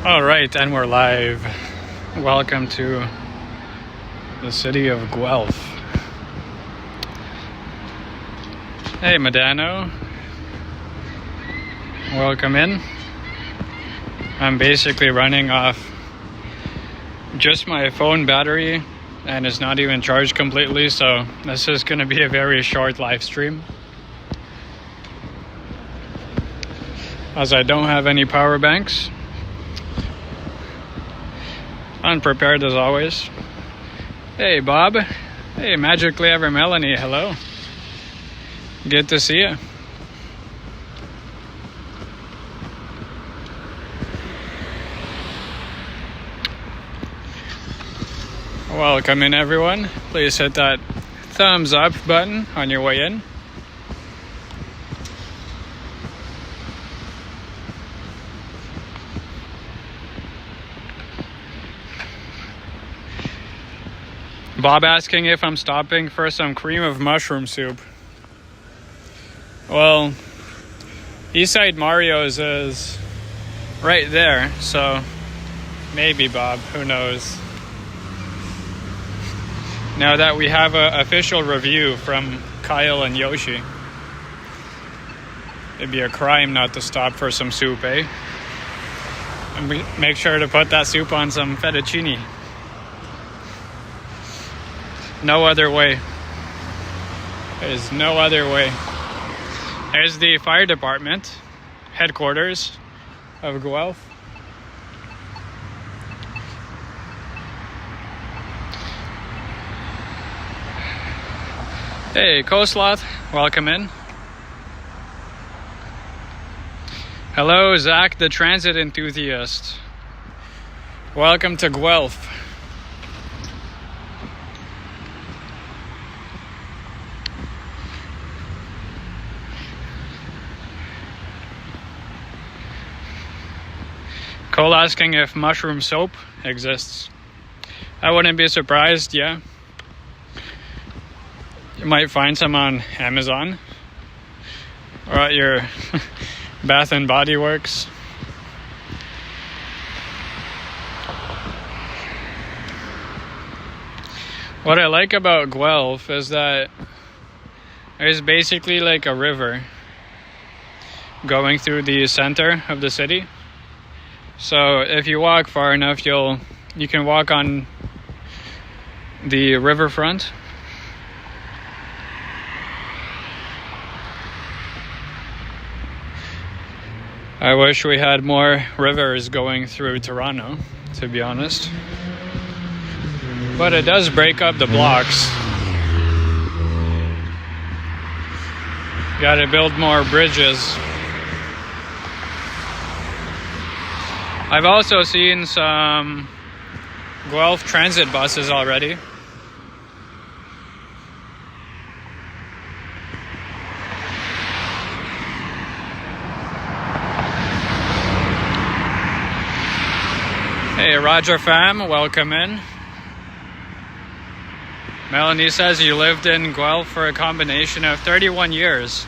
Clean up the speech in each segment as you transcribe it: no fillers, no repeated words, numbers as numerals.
All right, and we're live. Welcome to the city of Guelph. Hey, Medano. Welcome in. I'm basically running off just my phone battery, and it's not even charged completely, so this is going to be a very short live stream, as I don't have any power banks. Unprepared as always. Hey, Bob. Hey, Magically Ever Melanie. Hello. Good to see you. Welcome in, everyone. Please hit that thumbs up button on your way in. Bob asking if I'm stopping for some cream of mushroom soup. Well, Eastside Mario's is right there, so maybe, Bob, who knows. Now that we have an official review from Kyle and Yoshi, it'd be a crime not to stop for some soup, eh? And make sure to put that soup on some fettuccine. No other way. There's no other way. There's the fire department headquarters of Guelph. Hey, Coasloth, welcome in. Hello, Zach, the transit enthusiast. Welcome to Guelph. Cole asking if mushroom soap exists. I wouldn't be surprised, yeah. You might find some on Amazon or at your Bath and Body Works. What I like about Guelph is that there's basically like a river going through the center of the city. So if you walk far enough, you can walk on the Riverfront. I wish we had more rivers going through Toronto, to be honest. But it does break up the blocks. Gotta build more bridges. I've also seen some Guelph transit buses already. Hey, Roger Fam, welcome in. Melanie says you lived in Guelph for a combination of 31 years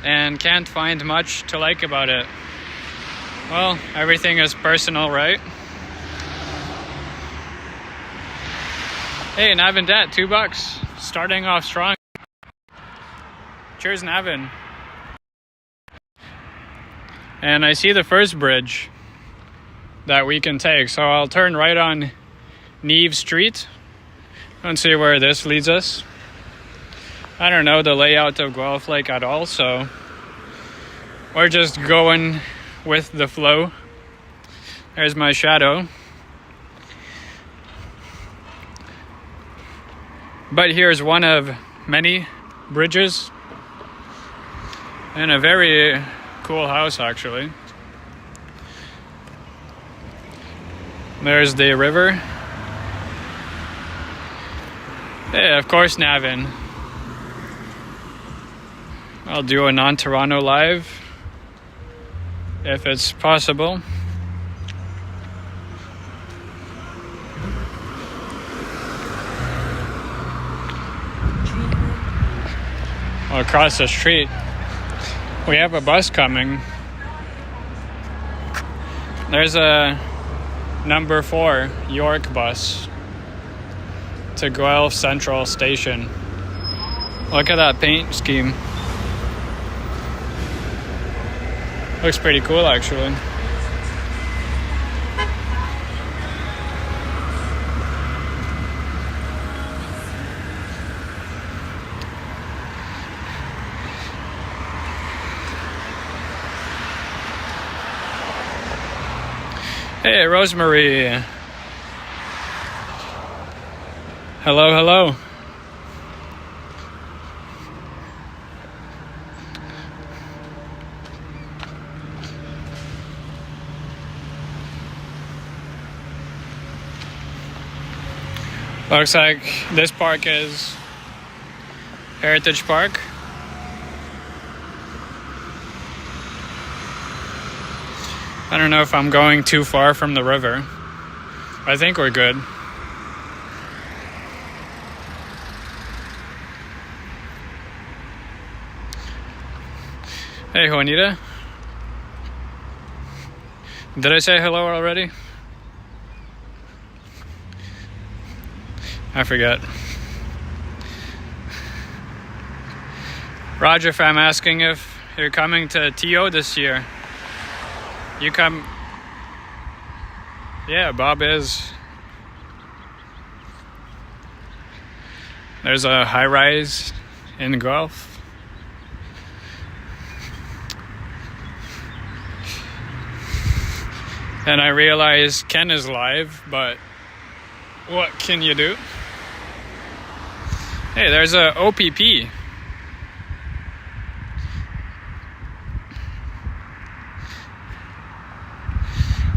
and can't find much to like about it. Well, everything is personal, right? Hey, Navin Det, $2. Starting off strong. Cheers, Navin. And I see the first bridge that we can take, so I'll turn right on Neve Street and see where this leads us. I don't know the layout of Guelph Lake at all, so we're just going with the flow. There's my shadow. But here's one of many bridges and a very cool house, actually. There's the river. Hey, of course, Navin. I'll do a non-Toronto live if it's possible. Across the street, we have a bus coming. There's a number 4 York bus to Guelph Central Station. Look at that paint scheme. Looks pretty cool, actually. Hey, Rosemary. Hello, hello. Looks like this park is Heritage Park. I don't know if I'm going too far from the river. I think we're good. Hey, Juanita. Did I say hello already? I forget. Roger, if I'm asking if you're coming to TO this year. You come. Yeah, Bob is. There's a high rise in Guelph. And I realize Ken is live, but what can you do? Hey, there's a OPP.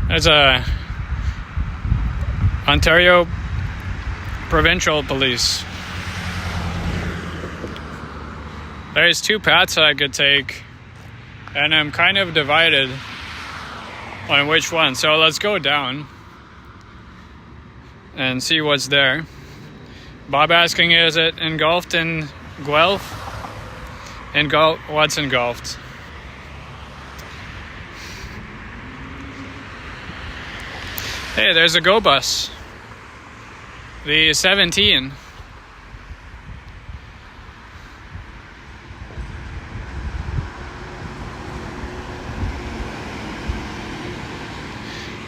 There's a Ontario Provincial Police. There's 2 paths I could take, and I'm kind of divided on which one. So let's go down and see what's there. Bob asking, is it engulfed in Guelph? What's engulfed? Hey, there's a Go bus. The 17.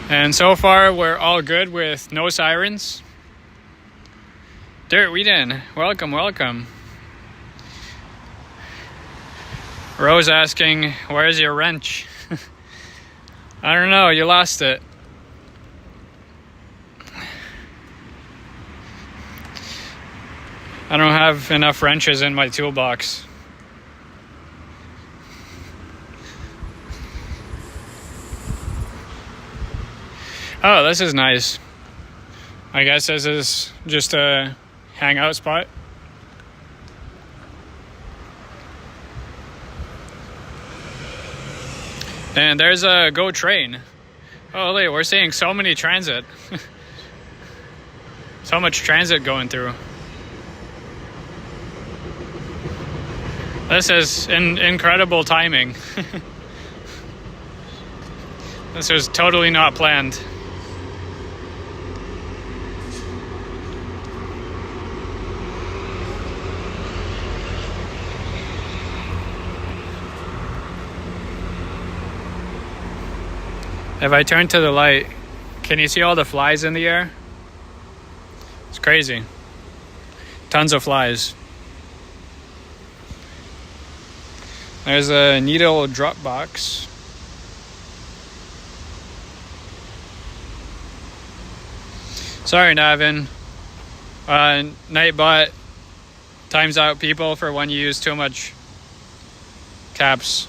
And so far, we're all good with no sirens. Dirt Whedon, welcome, welcome. Rose asking, where's your wrench? I don't know, you lost it. I don't have enough wrenches in my toolbox. Oh, this is nice. I guess this is just a hangout spot. And there's a Go train. Oh, wait, we're seeing so many transit. So much transit going through. This is incredible timing. This was totally not planned. If I turn to the light, can you see all the flies in the air? It's crazy. Tons of flies. There's a needle drop box. Sorry, Navin. Nightbot times out people for when you use too much caps.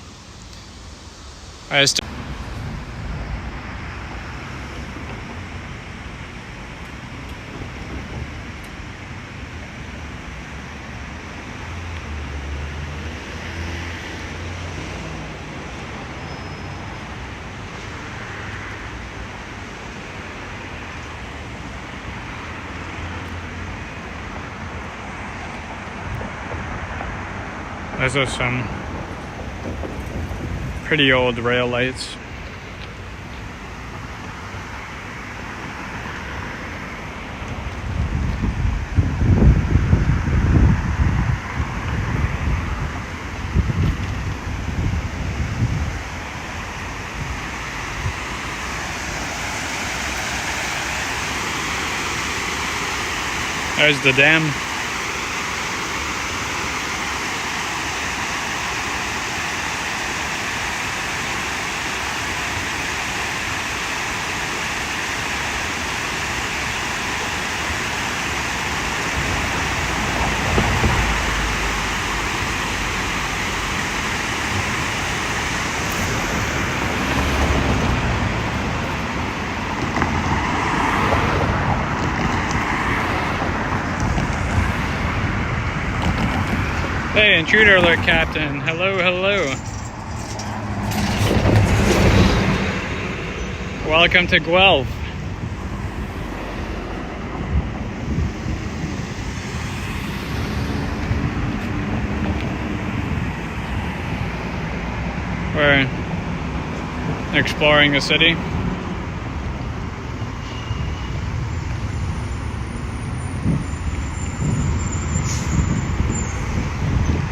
Those are some pretty old rail lights. There's the dam. Hey, intruder alert, Captain. Hello, hello. Welcome to Guelph. We're exploring the city.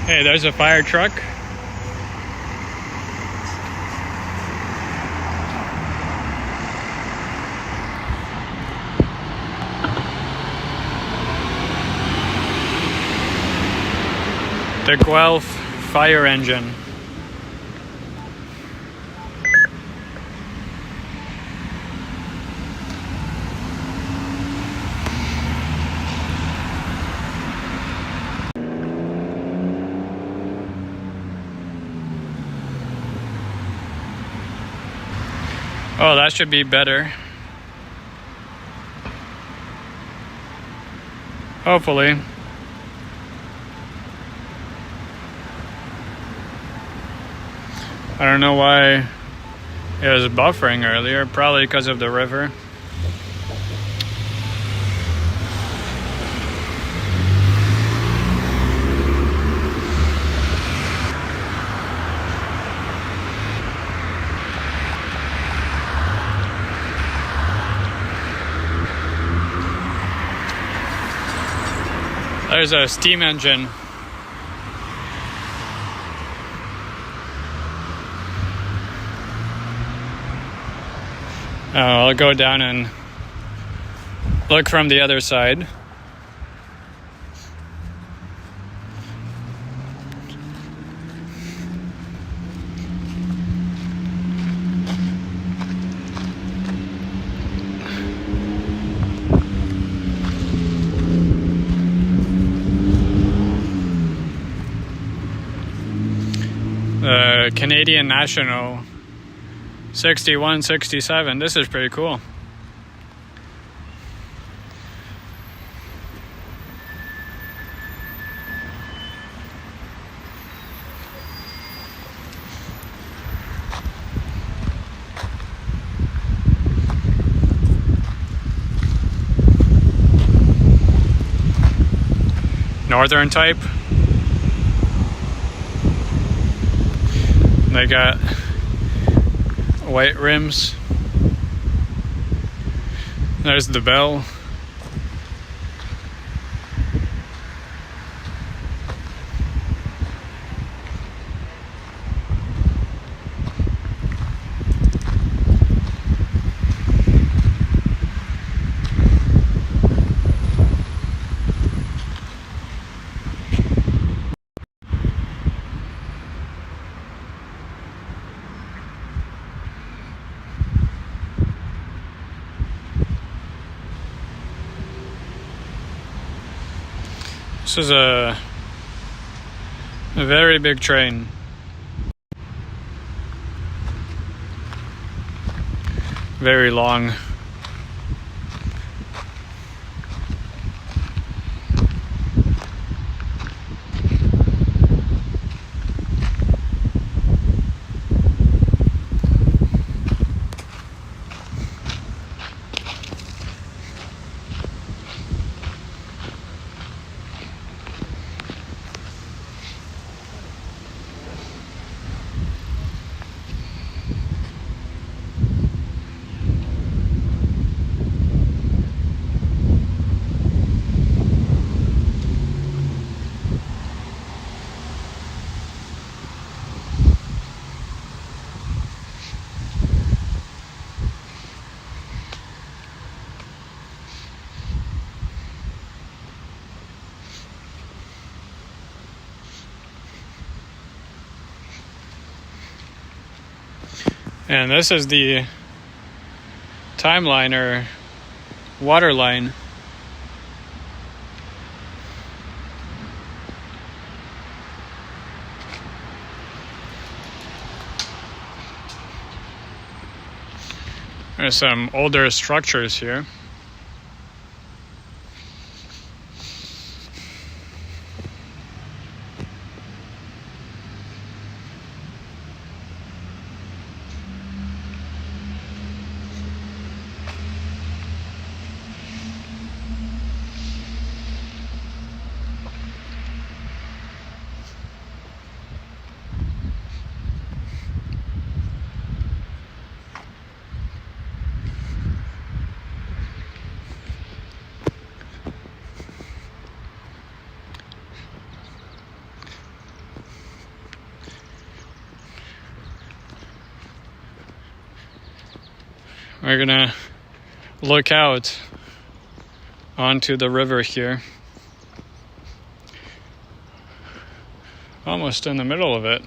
Hey, there's a fire truck. The Guelph fire engine. Oh, that should be better. Hopefully. I don't know why it was buffering earlier, probably because of the river. There's a steam engine. I'll go down and look from the other side. Canadian National 6167. This is pretty cool. Northern type. They got white rims. There's the bell. This is a very big train. Very long. And this is the timeline or water line. There's some older structures here. We're gonna look out onto the river here. Almost in the middle of it.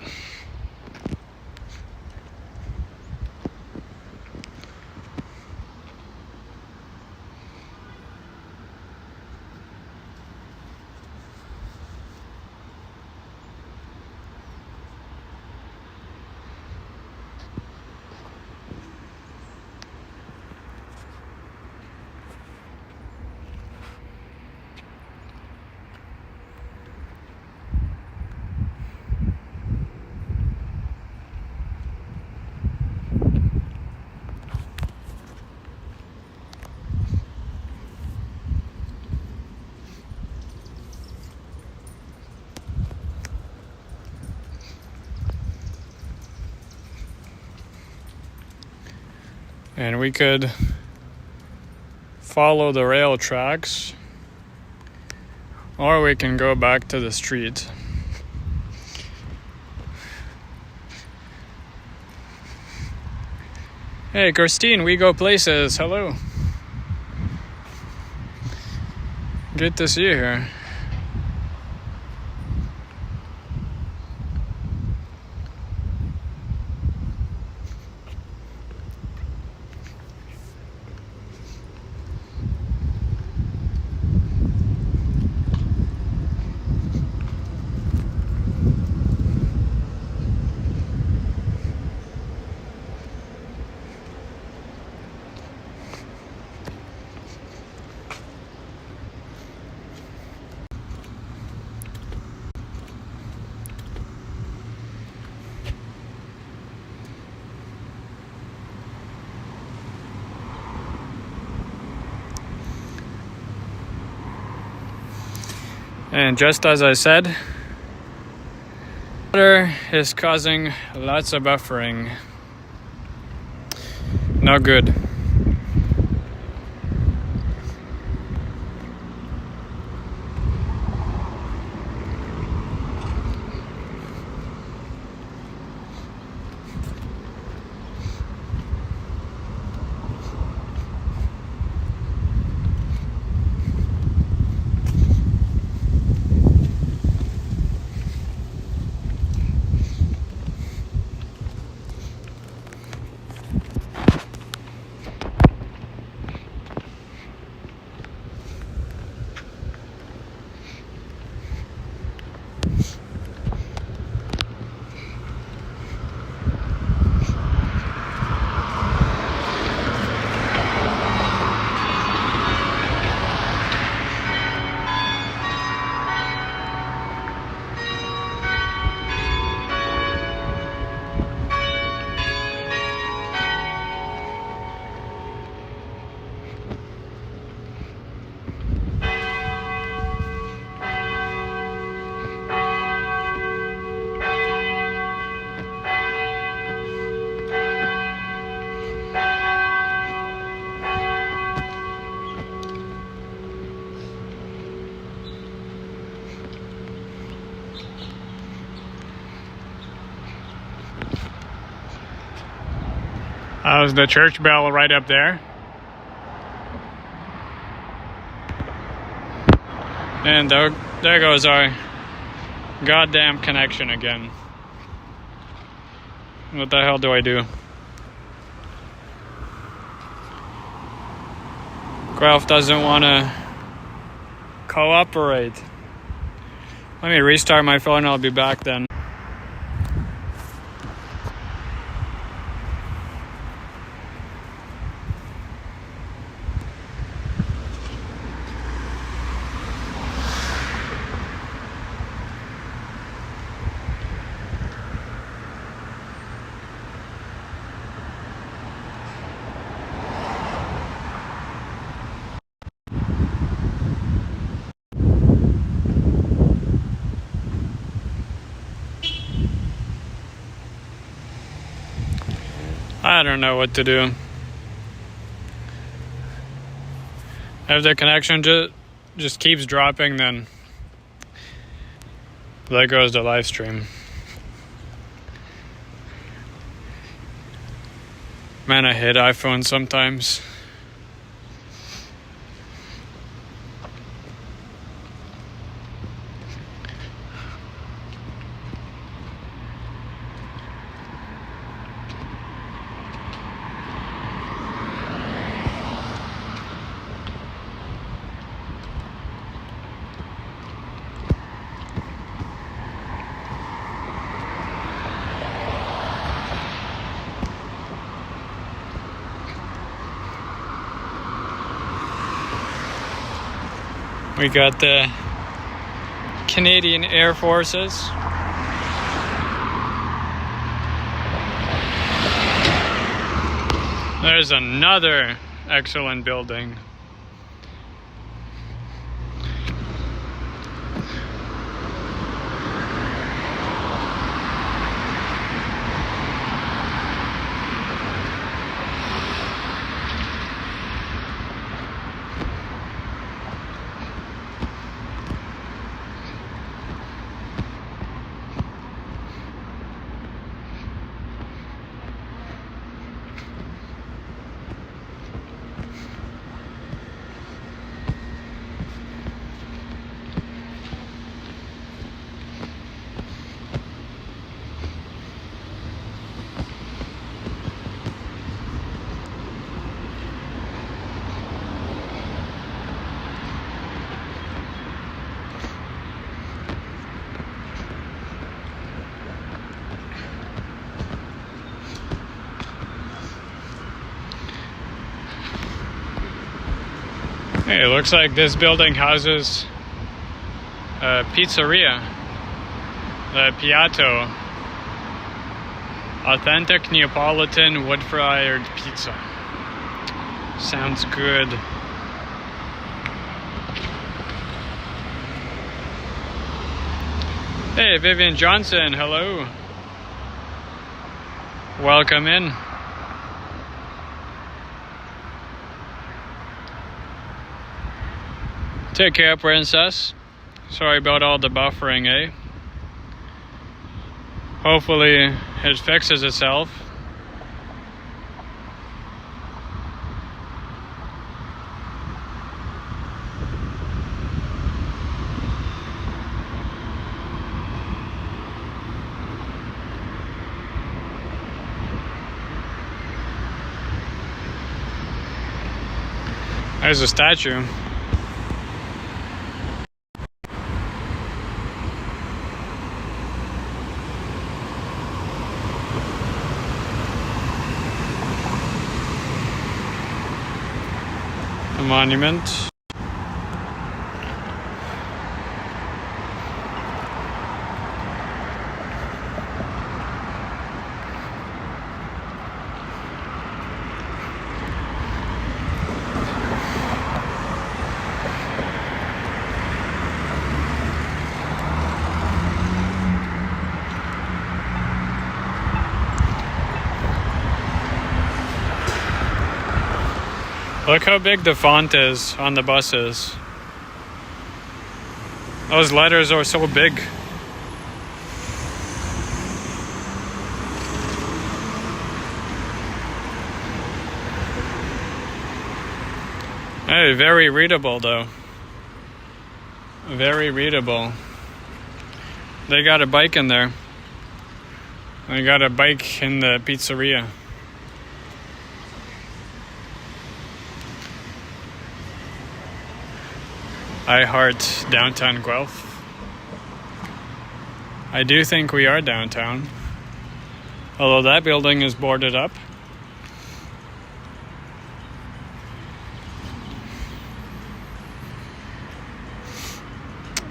And we could follow the rail tracks, or we can go back to the street. Hey, Christine, we go places. Hello. Good to see you here. And just as I said, water is causing lots of buffering. Not good. How's the church bell right up there? And there goes our goddamn connection again. What the hell do I do? Guelph doesn't want to cooperate. Let me restart my phone and I'll be back then. I don't know what to do. If the connection just keeps dropping, then there goes the live stream. Man, I hate iPhones sometimes. We got the Canadian Air Forces. There's another excellent building. Hey, it looks like this building houses a pizzeria, the Piatto. Authentic Neapolitan wood-fired pizza. Sounds good. Hey, Vivian Johnson, hello. Welcome in. Take care, princess. Sorry about all the buffering, eh? Hopefully it fixes itself. There's a statue. A monument. Look how big the font is on the buses. Those letters are so big. Hey, very readable though. Very readable. They got a bike in there. They got a bike in the pizzeria. I heart downtown Guelph. I do think we are downtown, although that building is boarded up.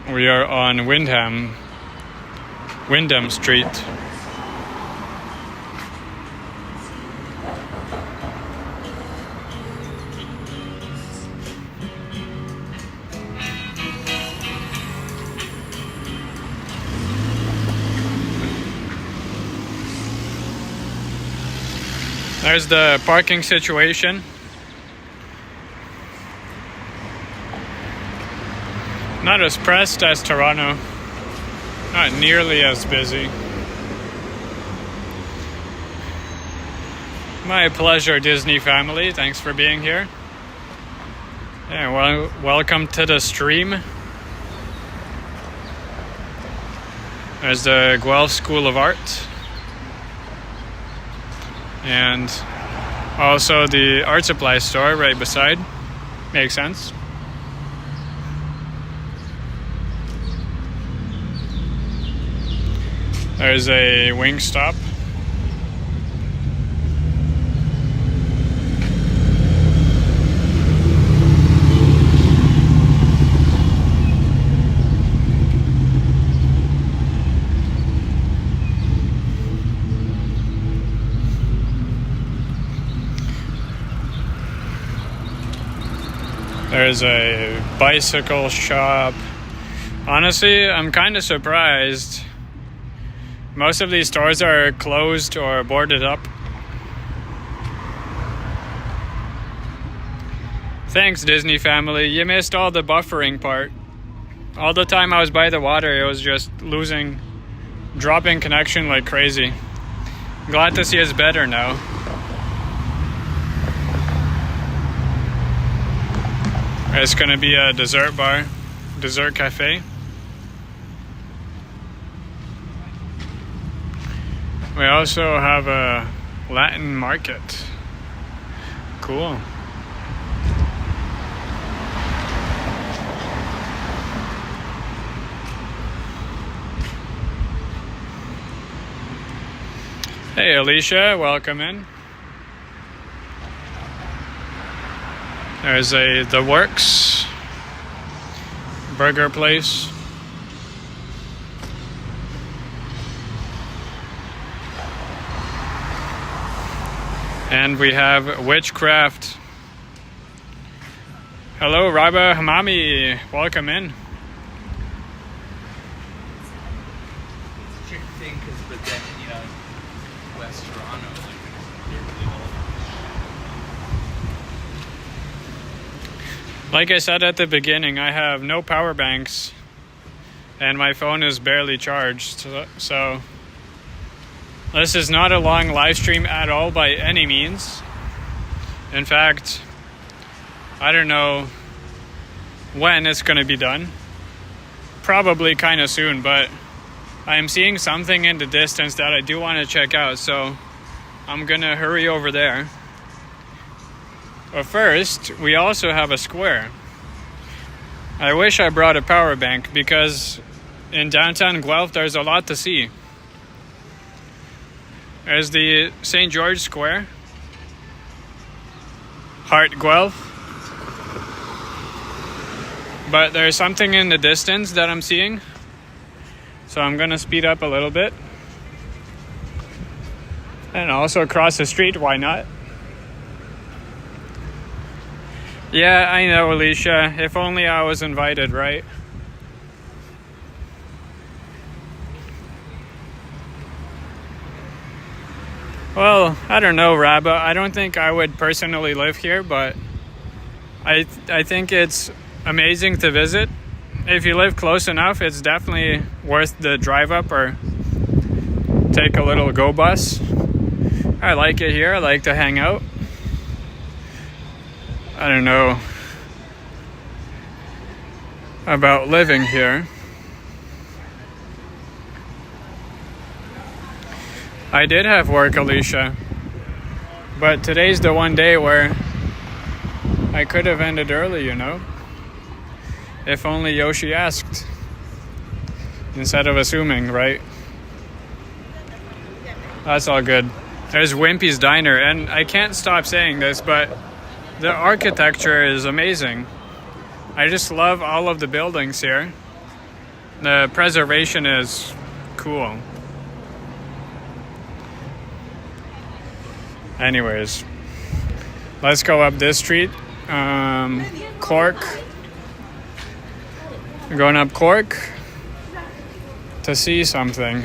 We are on Wyndham Street. There's the parking situation. Not as pressed as Toronto. Not nearly as busy. My pleasure, Disney family. Thanks for being here. Yeah, well, welcome to the stream. There's the Guelph School of Art. And also the art supply store right beside. Makes sense. There's a Wingstop. There's a bicycle shop. Honestly, I'm kind of surprised. Most of these stores are closed or boarded up. Thanks, Disney family. You missed all the buffering part. All the time I was by the water, it was just dropping connection like crazy. Glad to see it's better now. It's gonna be a dessert bar, dessert cafe. We also have a Latin market. Cool. Hey Alicia, welcome in. There's The Works burger place. And we have Witchcraft. Hello, Raba Hamami. Welcome in. It's a tricky thing but then, West Toronto, Like I said at the beginning, I have no power banks and my phone is barely charged. So this is not a long live stream at all by any means. In fact, I don't know when it's going to be done. Probably kind of soon, but I am seeing something in the distance that I do want to check out, so I'm going to hurry over there. But first, we also have a square. I wish I brought a power bank because in downtown Guelph, there's a lot to see. There's the St. George Square, Heart Guelph. But there's something in the distance that I'm seeing. So I'm gonna speed up a little bit. And also cross the street, why not? Yeah, I know, Alicia. If only I was invited, right? Well, I don't know, Rabba. I don't think I would personally live here, but I think it's amazing to visit. If you live close enough, it's definitely worth the drive up or take a little go bus. I like it here. I like to hang out. I don't know about living here. I did have work, Alicia, but today's the one day where I could have ended early, If only Yoshi asked. Instead of assuming, right? That's all good. There's Wimpy's Diner, and I can't stop saying this, but the architecture is amazing. I just love all of the buildings here. The preservation is cool. Anyways, let's go up this street. Cork. We're going up Cork to see something.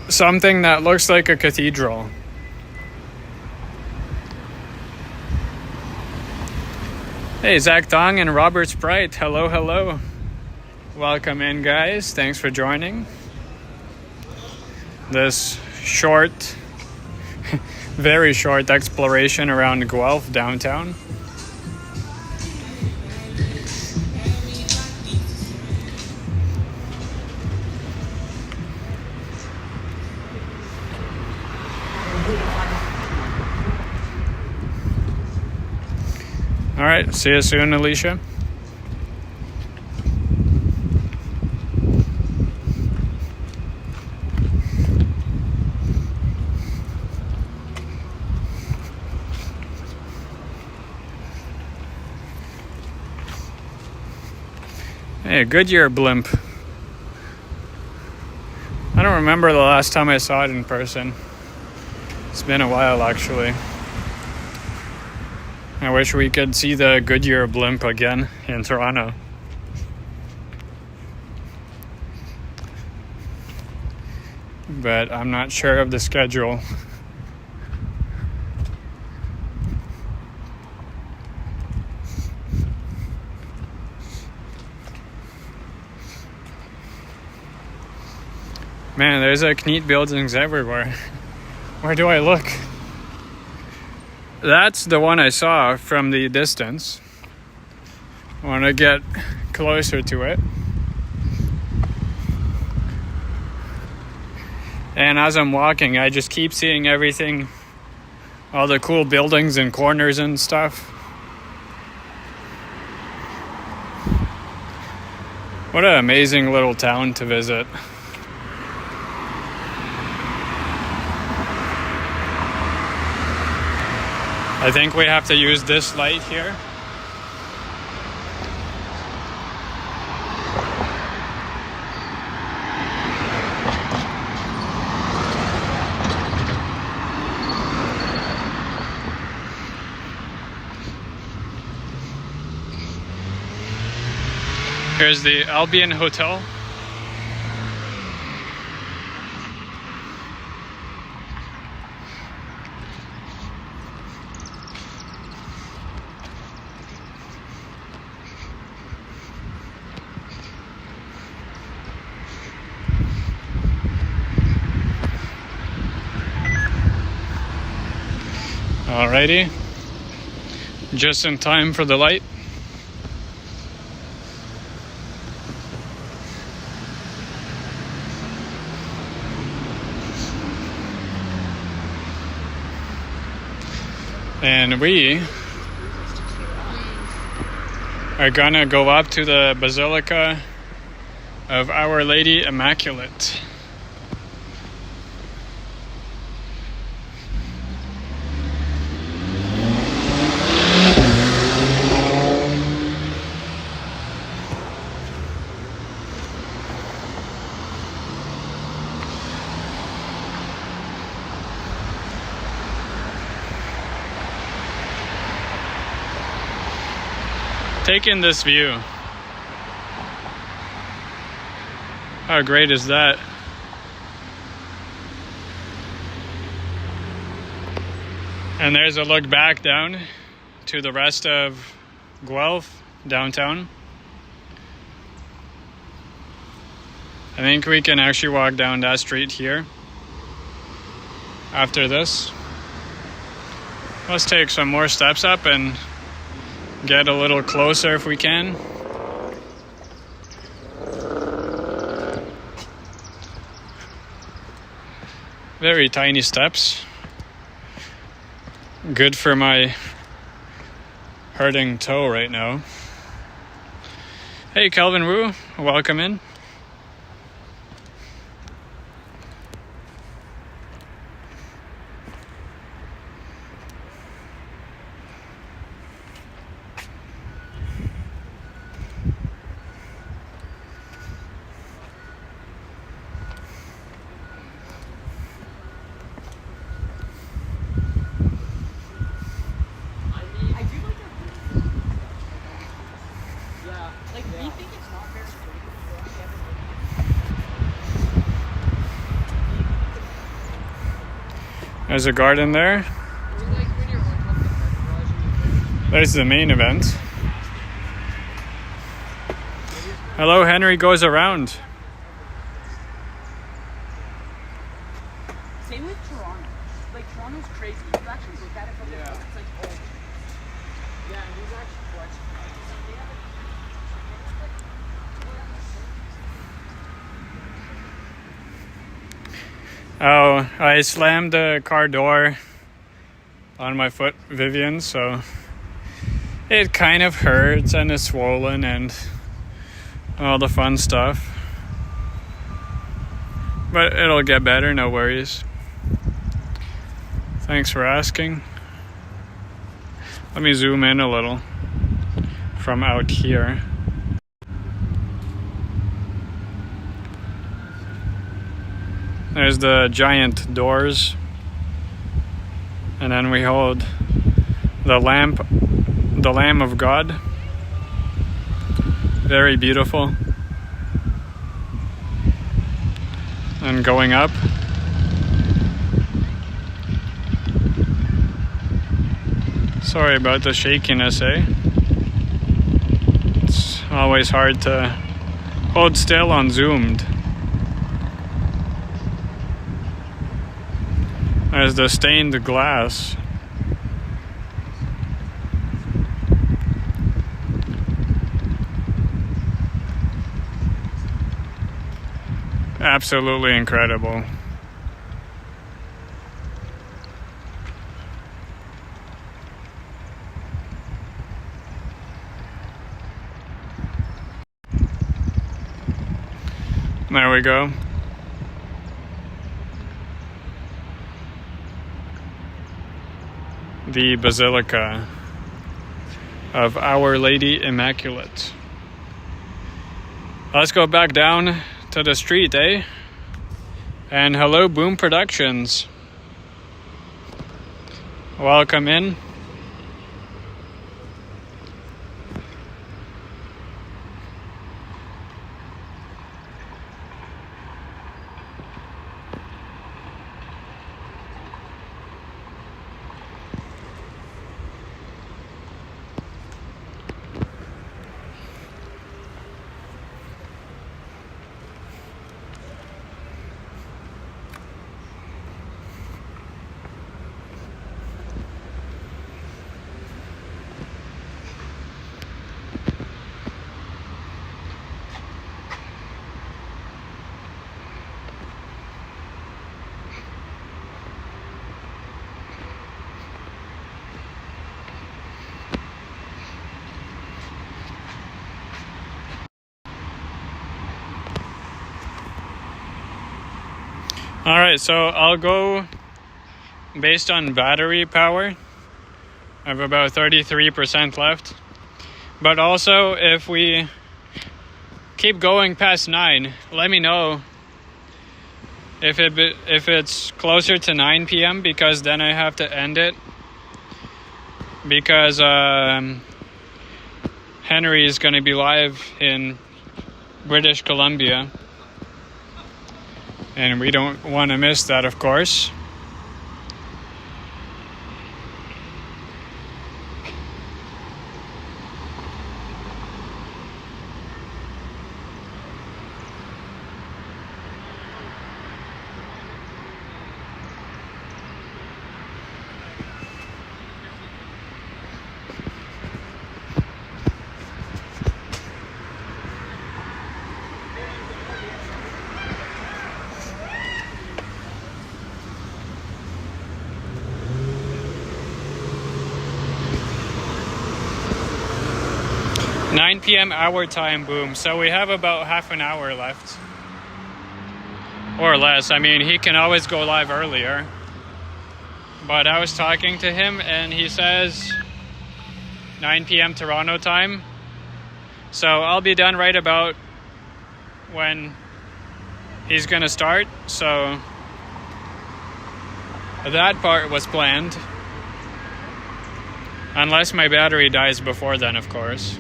Something that looks like a cathedral. Hey, Zach Dong and Robert Sprite. Hello, hello. Welcome in, guys. Thanks for joining this short, very short exploration around Guelph downtown. All right, see you soon, Alicia. Hey, Goodyear blimp. I don't remember the last time I saw it in person. It's been a while, actually. I wish we could see the Goodyear blimp again in Toronto. But I'm not sure of the schedule. Man, there's like neat buildings everywhere. Where do I look? That's the one I saw from the distance. I want to get closer to it. And as I'm walking, I just keep seeing everything, all the cool buildings and corners and stuff. What an amazing little town to visit. I think we have to use this light here. Here's the Albion Hotel. Alrighty, just in time for the light. And we are gonna go up to the Basilica of Our Lady Immaculate. Take in this view. How great is that? And there's a look back down to the rest of Guelph, downtown. I think we can actually walk down that street here after this. Let's take some more steps up and get a little closer if we can. Very tiny steps. Good for my hurting toe right now. Hey, Kelvin Wu, welcome in. There's a garden there. There's the main event. Hello, Henry goes around. Same with Toronto. Like, Toronto's crazy. You actually look at it from the it's like old. Yeah, and he's actually watching. Oh, I slammed the car door on my foot, Vivian, so it kind of hurts and is swollen and all the fun stuff. But it'll get better, no worries. Thanks for asking. Let me zoom in a little from out here. There's the giant doors. And then we hold the Lamb of God. Very beautiful. And going up. Sorry about the shakiness, eh? It's always hard to hold still on Zoomed. There's the stained glass. Absolutely incredible. There we go. The Basilica of Our Lady Immaculate. Let's go back down to the street, eh? And hello, Boom Productions. Welcome in. Alright, so I'll go based on battery power. I have about 33% left. But also, if we keep going past 9, let me know if it's closer to 9 p.m. because then I have to end it. Because Henry is going to be live in British Columbia. And we don't want to miss that, of course. p.m. our time, boom. So we have about half an hour left. Or less. I mean, he can always go live earlier. But I was talking to him and he says 9 p.m. Toronto time. So I'll be done right about when he's gonna start. So that part was planned. Unless my battery dies before then, of course.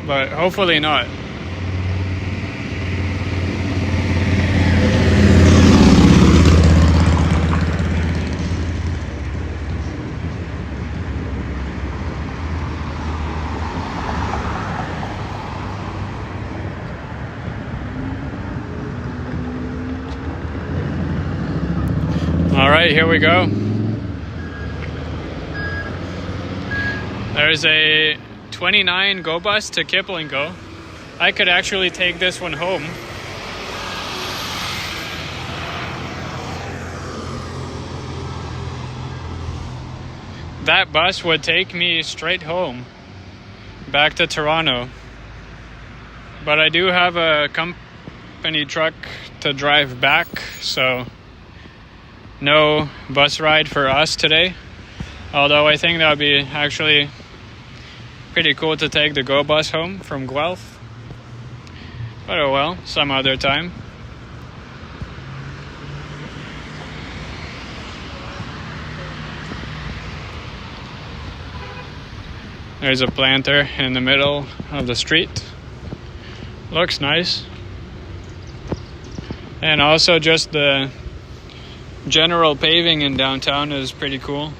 But hopefully not. All right, here we go. There's a 29 Go bus to Kiplingo. I could actually take this one home. That bus would take me straight home, back to Toronto. But I do have a company truck to drive back, so no bus ride for us today. Although I think that would be actually pretty cool to take the Go bus home from Guelph. But oh well, some other time. There's a planter in the middle of the street. Looks nice. And also just the general paving in downtown is pretty cool.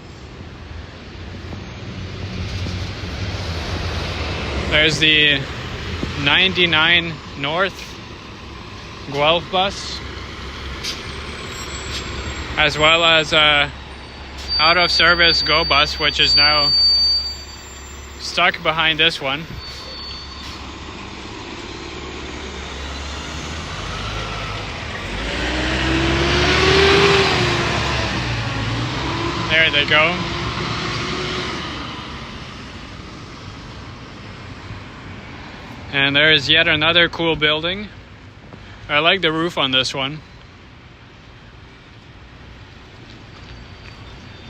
There's the 99 North Guelph bus, as well as a out of service Go bus, which is now stuck behind this one. There they go. And there's yet another cool building. I like the roof on this one.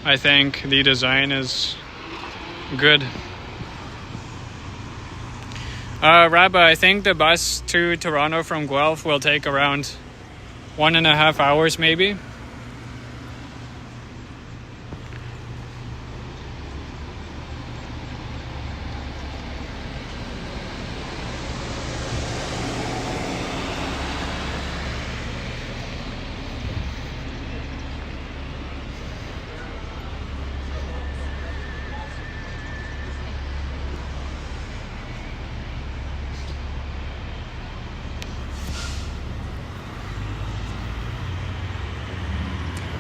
I think the design is good. Rabba, I think the bus to Toronto from Guelph will take around 1.5 hours maybe.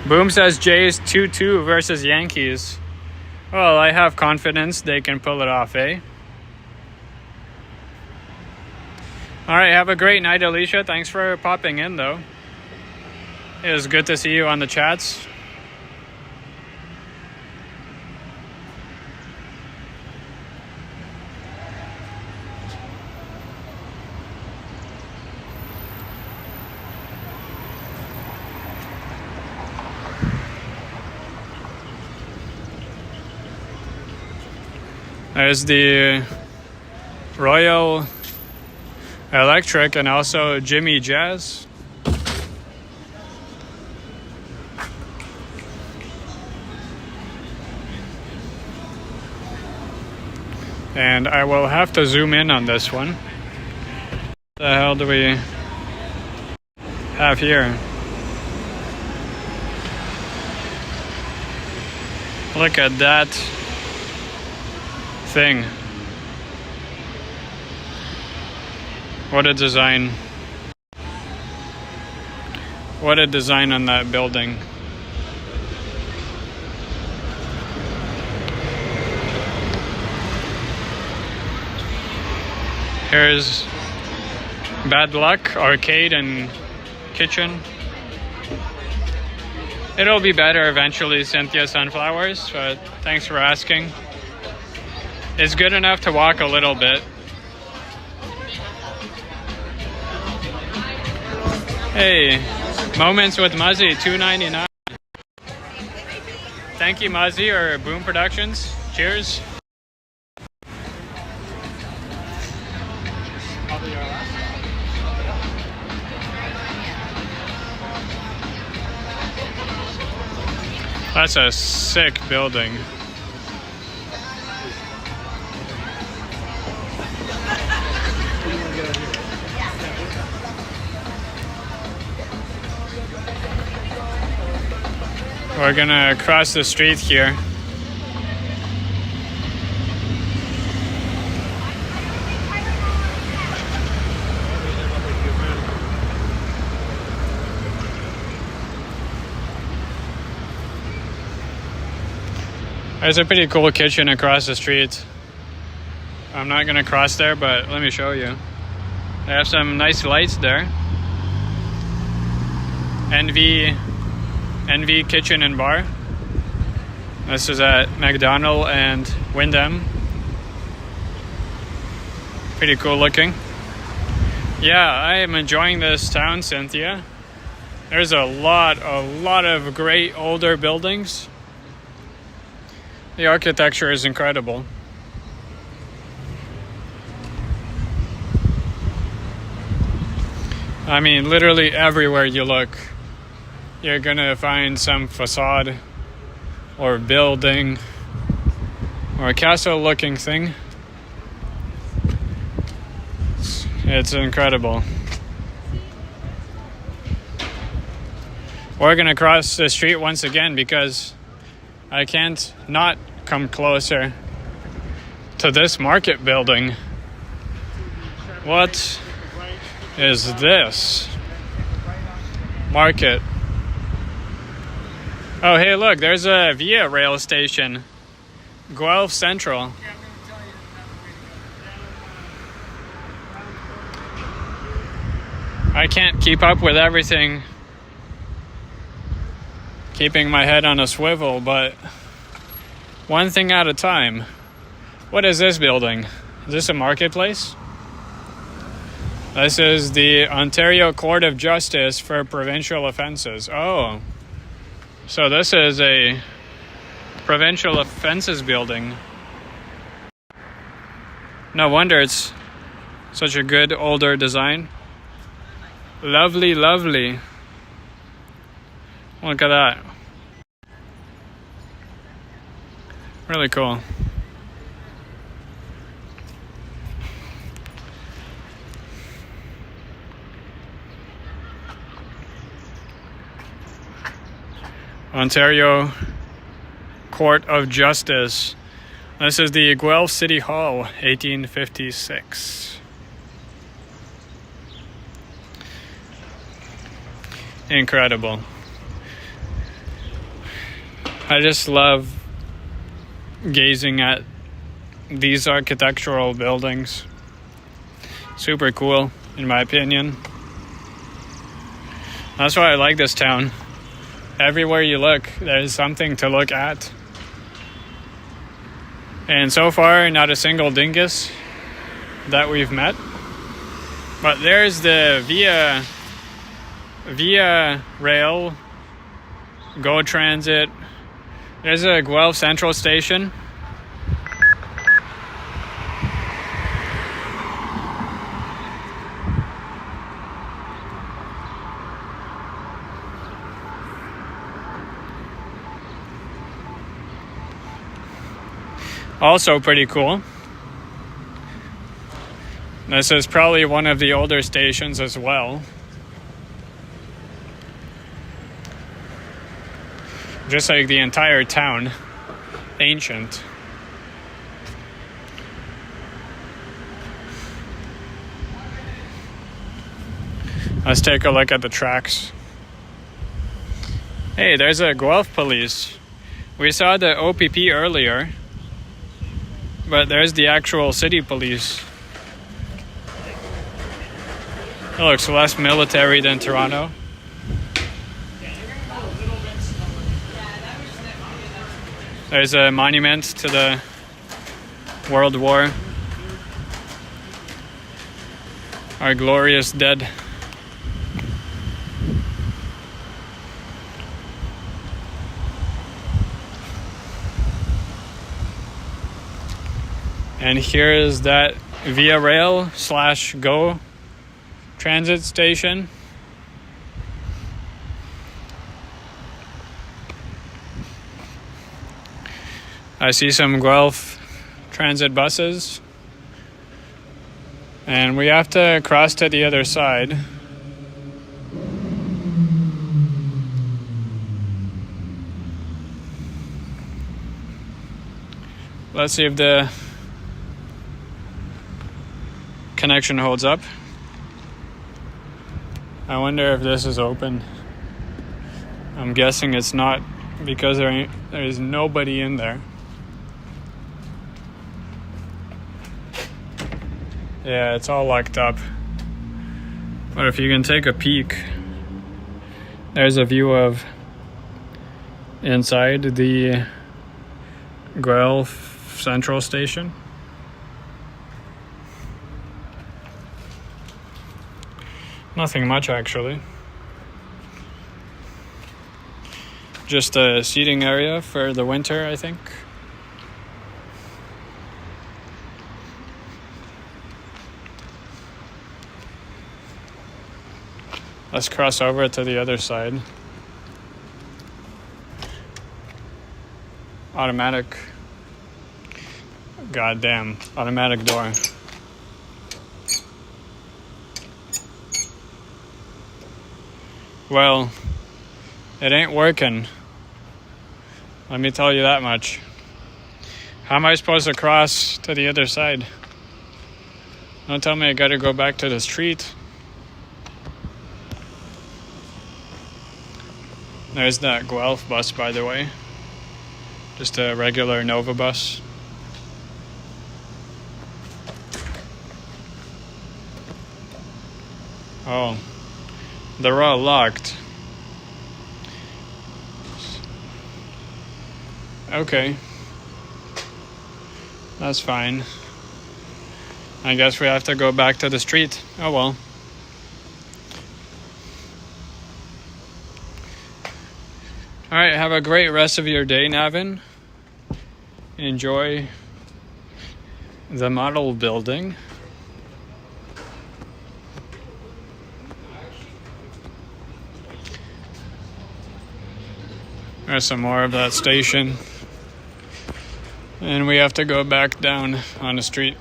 Boom says Jays 2-2 versus Yankees. Well, I have confidence they can pull it off, eh? Alright, have a great night, Alicia. Thanks for popping in, though. It was good to see you on the chats. There's the Royal Electric and also Jimmy Jazz. And I will have to zoom in on this one. What the hell do we have here? Look at that thing. What a design. What a design on that building. Here's Bad Luck Arcade and Kitchen. It'll be better eventually, Cynthia Sunflowers, but thanks for asking. is good enough to walk a little bit. Hey, Moments with Muzzy, $2.99. Thank you, Muzzy, or Boom Productions. Cheers. That's a sick building. We're gonna cross the street here. There's a pretty cool kitchen across the street. I'm not gonna cross there, but let me show you. They have some nice lights there. NV Kitchen and Bar. This is at McDonald and Wyndham. Pretty cool looking. Yeah, I am enjoying this town, Cynthia. There's a lot of great older buildings. The architecture is incredible. I mean, literally everywhere you look, you're gonna find some facade or building or a castle looking thing. It's incredible. We're gonna cross the street once again because I can't not come closer to this market building. What is this? Market. Oh, hey, look, there's a Via rail station. Guelph Central. I can't keep up with everything. Keeping my head on a swivel, but one thing at a time. What is this building? Is this a marketplace? This is the Ontario Court of Justice for Provincial Offences. Oh, so this is a provincial offences building. No wonder it's such a good older design. Lovely, lovely. Look at that. Really cool. Ontario Court of Justice. This is the Guelph City Hall, 1856. Incredible. I just love gazing at these architectural buildings. Super cool, in my opinion. That's why I like this town. Everywhere you look, there's something to look at. And so far, not a single dingus that we've met. But there's the Via Rail, Go Transit. There's a Guelph Central Station. Also pretty cool. This is probably one of the older stations as well. Just like the entire town. Ancient. Let's take a look at the tracks. Hey, there's a Guelph police. We saw the OPP earlier, but there's the actual city police. It looks less military than Toronto. There's a monument to the World War. Our glorious dead. And here is that Via Rail / Go transit station. I see some Guelph transit buses. And we have to cross to the other side. Let's see if the connection holds up. I wonder if this is open. I'm guessing it's not because there's nobody in there. Yeah, it's all locked up. But if you can take a peek, there's a view of inside the Guelph Central Station. Nothing much, actually. Just a seating area for the winter, I think. Let's cross over to the other side. Automatic. Goddamn, automatic door. Well, it ain't working. Let me tell you that much. How am I supposed to cross to the other side? Don't tell me I gotta go back to the street. There's that Guelph bus, by the way. Just a regular Nova bus. Oh, they're all locked. Okay. That's fine. I guess we have to go back to the street. Oh well. Alright, have a great rest of your day, Navin. Enjoy the model building. There's some more of that station. And we have to go back down on the street.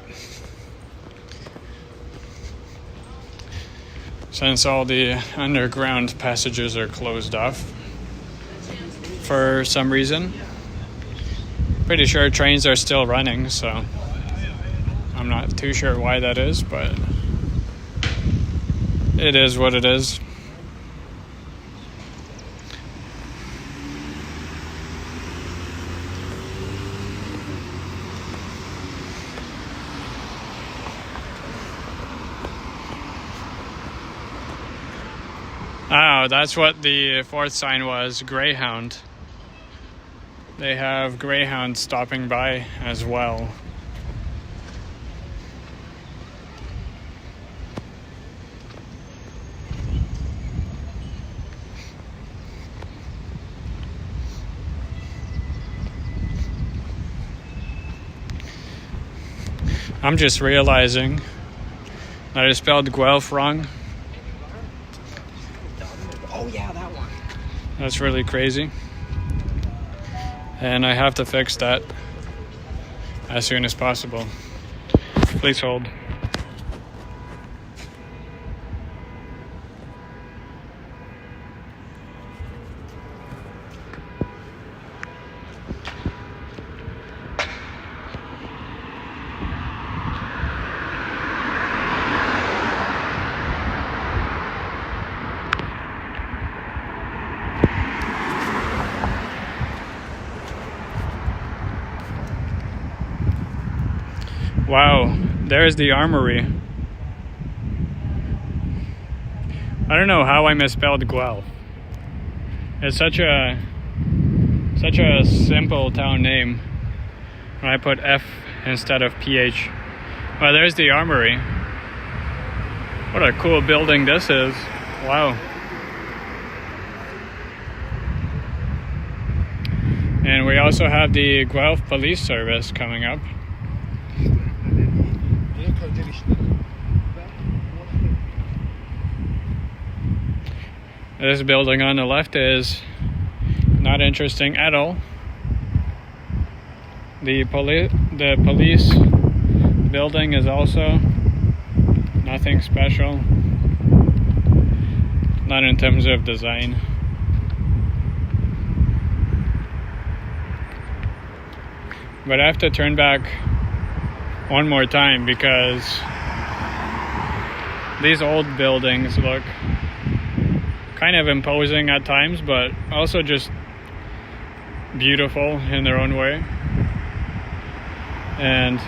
Since all the underground passages are closed off for some reason. Pretty sure trains are still running, so I'm not too sure why that is, but it is what it is. Oh, that's what the fourth sign was, Greyhound. They have Greyhound stopping by as well. I'm just realizing that I spelled Guelph wrong. Oh yeah, that one. That's really crazy. And I have to fix that as soon as possible. Please hold. Wow, there's the armory. I don't know how I misspelled Guelph. It's such a simple town name. When I put F instead of PH. Well, there's the armory. What a cool building this is. Wow. And we also have the Guelph Police Service coming up. This building on the left is not interesting at all. The police building is also nothing special, not in terms of design. But I have to turn back one more time because these old buildings look kind of imposing at times, but also just beautiful in their own way. And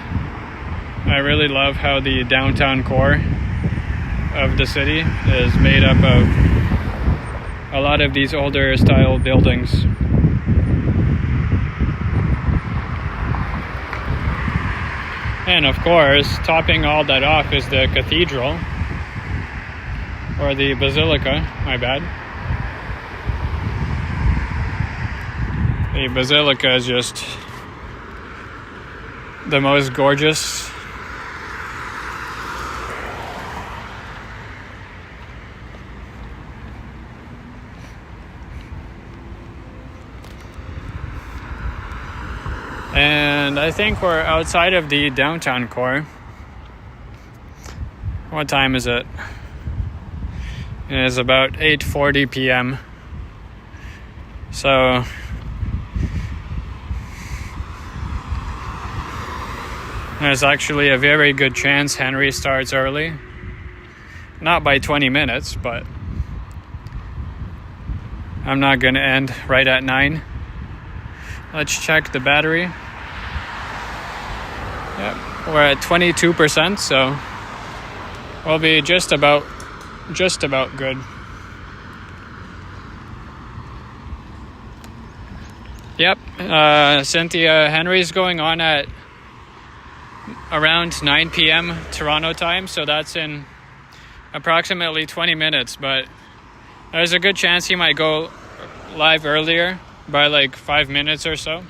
I really love how the downtown core of the city is made up of a lot of these older style buildings. And of course, topping all that off is the cathedral, or the Basilica, my bad. The Basilica is just the most gorgeous . And I think we're outside of the downtown core. What time is it? It is about 8:40 p.m. So there's actually a very good chance Henry starts early. Not by 20 minutes, but I'm not going to end right at 9. Let's check the battery. Yep, we're at 22%, so we'll be just about good. Yep, Cynthia Henry's going on at around 9 p.m. Toronto time, so that's in approximately 20 minutes, but there's a good chance he might go live earlier by like 5 minutes or so.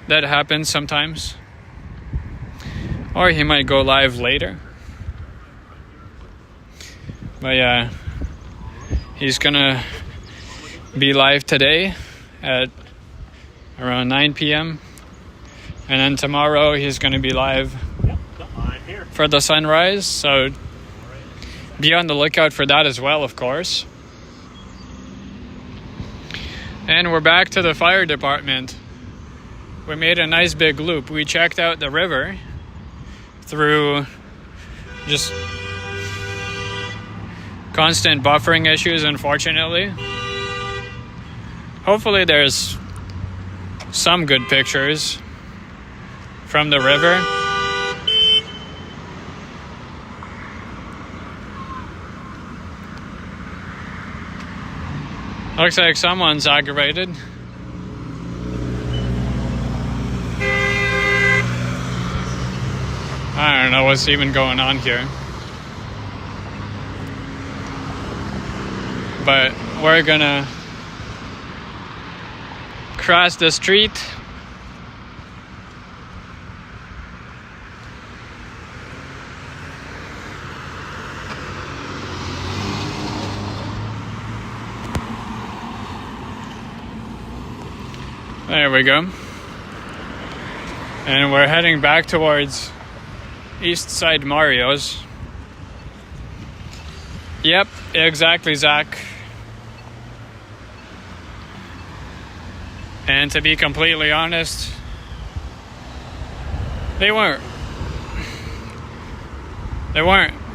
That happens sometimes. Or he might go live later. But yeah, he's gonna be live today at around 9 p.m. And then tomorrow he's gonna be live for the sunrise. So be on the lookout for that as well, of course. And we're back to the fire department. We made a nice big loop. We checked out the river through just constant buffering issues, unfortunately. Hopefully there's some good pictures from the river. Looks like someone's aggravated. I don't know what's even going on here. But we're gonna cross the street. There we go. And we're heading back towards East Side Mario's. Yep, exactly, Zach. And to be completely honest, they weren't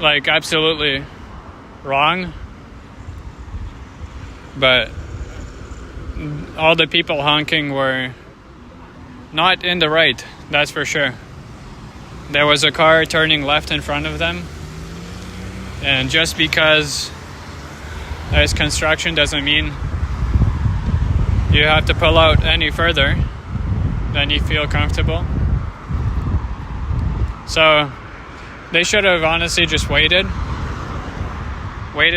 like absolutely wrong, but all the people honking were not in the right, that's for sure. There was a car turning left in front of them, and just because there's construction doesn't mean you have to pull out any further. then you feel comfortable. So they should have honestly just waited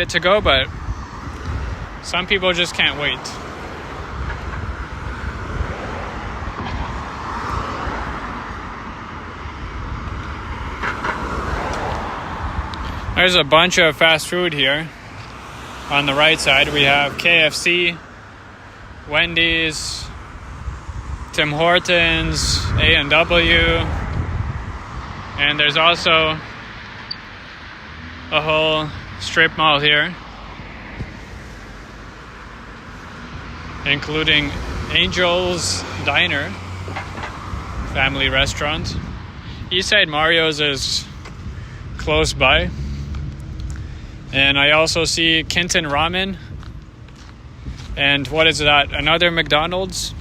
to go, but some people just can't wait. There's a bunch of fast food here. On the right side, we have KFC, Wendy's, Tim Hortons, A&W, and there's also a whole strip mall here, including Angel's Diner, family restaurant. Eastside Mario's is close by. And I also see Kinton Ramen. And what is that? Another McDonald's?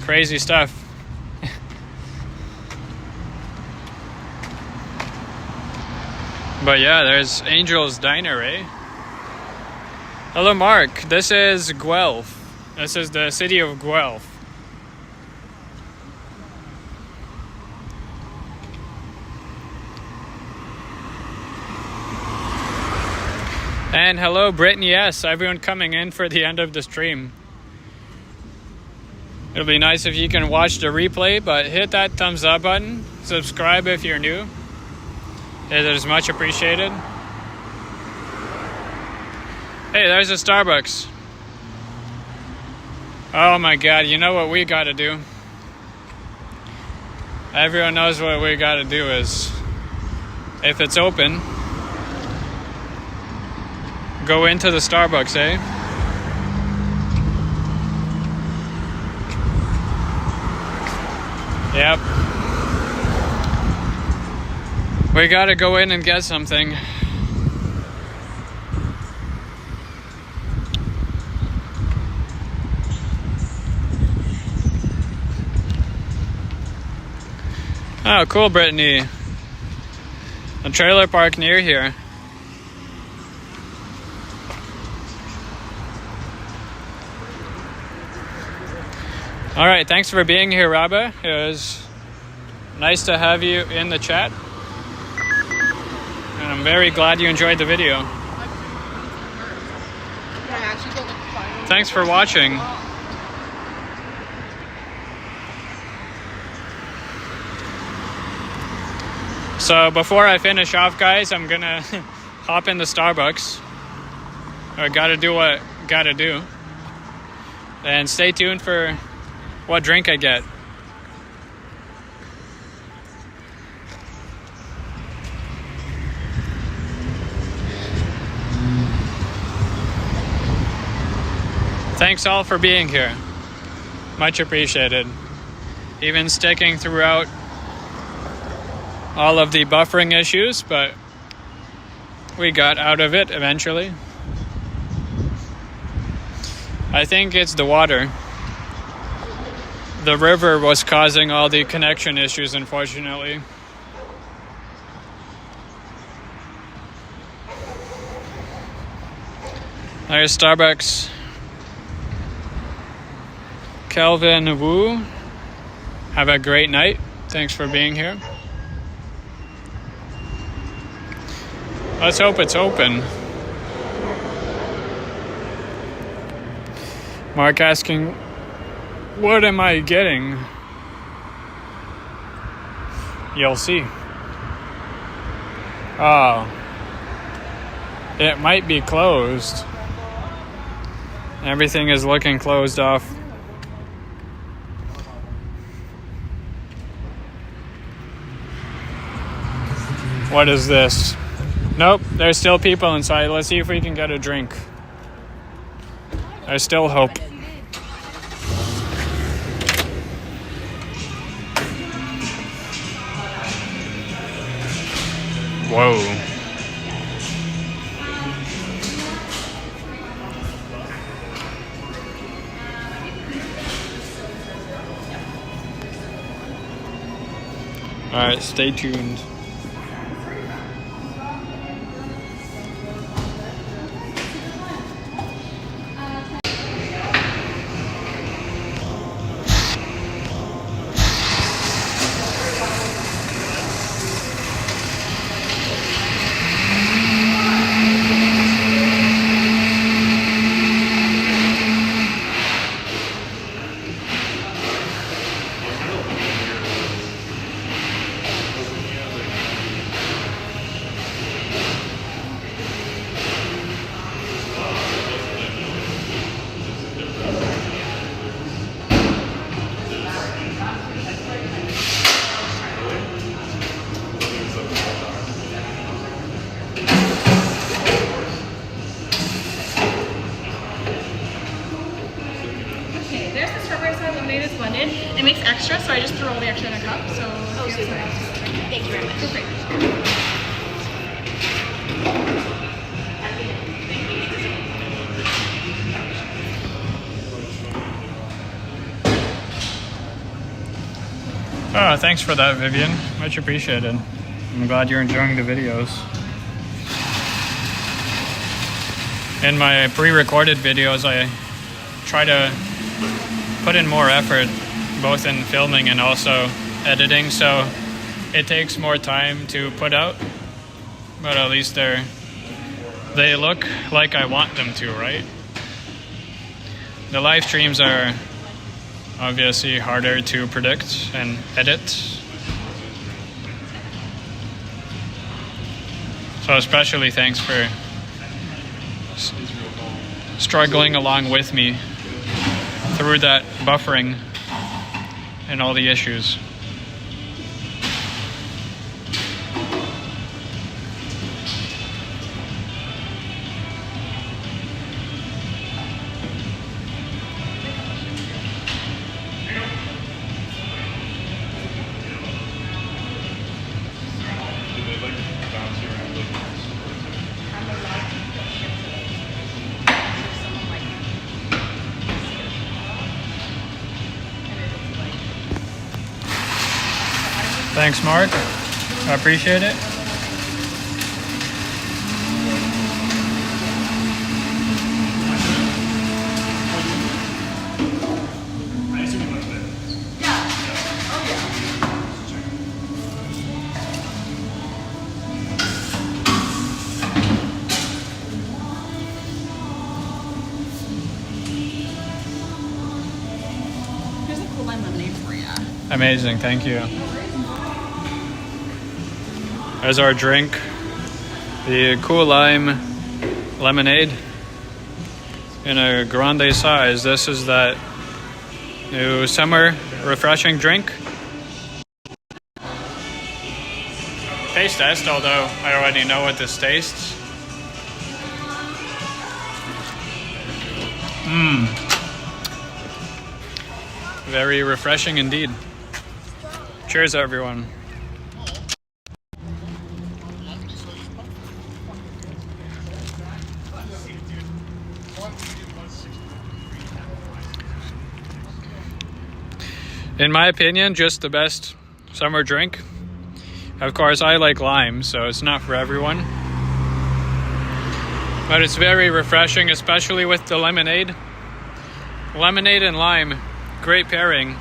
Crazy stuff. But yeah, there's Angel's Diner, eh? Hello, Mark. This is Guelph. This is the city of Guelph. And hello, Brittany S. Everyone coming in for the end of the stream. It'll be nice if you can watch the replay, but hit that thumbs up button. Subscribe if you're new. It is much appreciated. Hey, there's a Starbucks. Oh my god, you know what we gotta do? Everyone knows what we gotta do is, if it's open, go into the Starbucks, eh? Yep. We gotta go in and get something. Oh, cool, Brittany. A trailer park near here. All right, thanks for being here, Rabba. It was nice to have you in the chat. And I'm very glad you enjoyed the video. Thanks for watching. So before I finish off, guys, I'm gonna hop in the Starbucks. I gotta do what gotta do. And stay tuned for what drink I get. Thanks all for being here. Much appreciated. Even sticking throughout all of the buffering issues, but we got out of it eventually. I think it's the water. The river was causing all the connection issues, unfortunately. There's Starbucks. Kelvin Wu. Have a great night. Thanks for being here. Let's hope it's open. Mark asking, what am I getting? You'll see. Oh. It might be closed. Everything is looking closed off. What is this? Nope, there's still people inside. Let's see if we can get a drink. I still hope. Whoa. All right, stay tuned. actually in a cup, so. Oh, super. Thank you very much. Great. Oh, thanks for that, Vivian. Much appreciated. I'm glad you're enjoying the videos. In my pre-recorded videos, I try to put in more effort, both in filming and also editing, so it takes more time to put out, but at least they look like I want them to, right? The live streams are obviously harder to predict and edit. So especially thanks for struggling along with me through that buffering and all the issues. Thanks, Mark. I appreciate it. Here's a cool lime lemonade for you. Amazing, thank you. As our drink, the Cool Lime lemonade in a grande size. This is that new summer refreshing drink. Taste test, although I already know what this tastes. Very refreshing indeed. Cheers, everyone. In my opinion, just the best summer drink. Of course, I like lime, so it's not for everyone. But it's very refreshing, especially with the lemonade. Lemonade and lime, great pairing.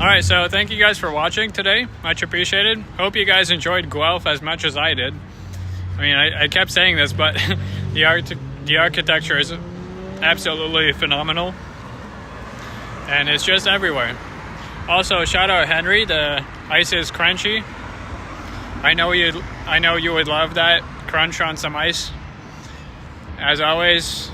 Alright, so thank you guys for watching today. Much appreciated. Hope you guys enjoyed Guelph as much as I did. I mean, I kept saying this, but the architecture is absolutely phenomenal. And it's just everywhere. Also, shout out Henry, the ice is crunchy. I know you would love that crunch on some ice. As always,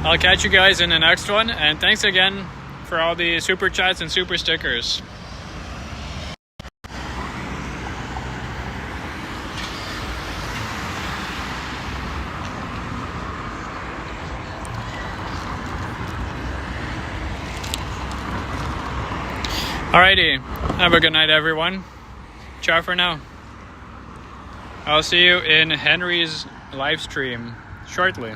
I'll catch you guys in the next one, and thanks again for all the super chats and super stickers. Alrighty, have a good night, everyone. Ciao for now. I'll see you in Henry's live stream shortly.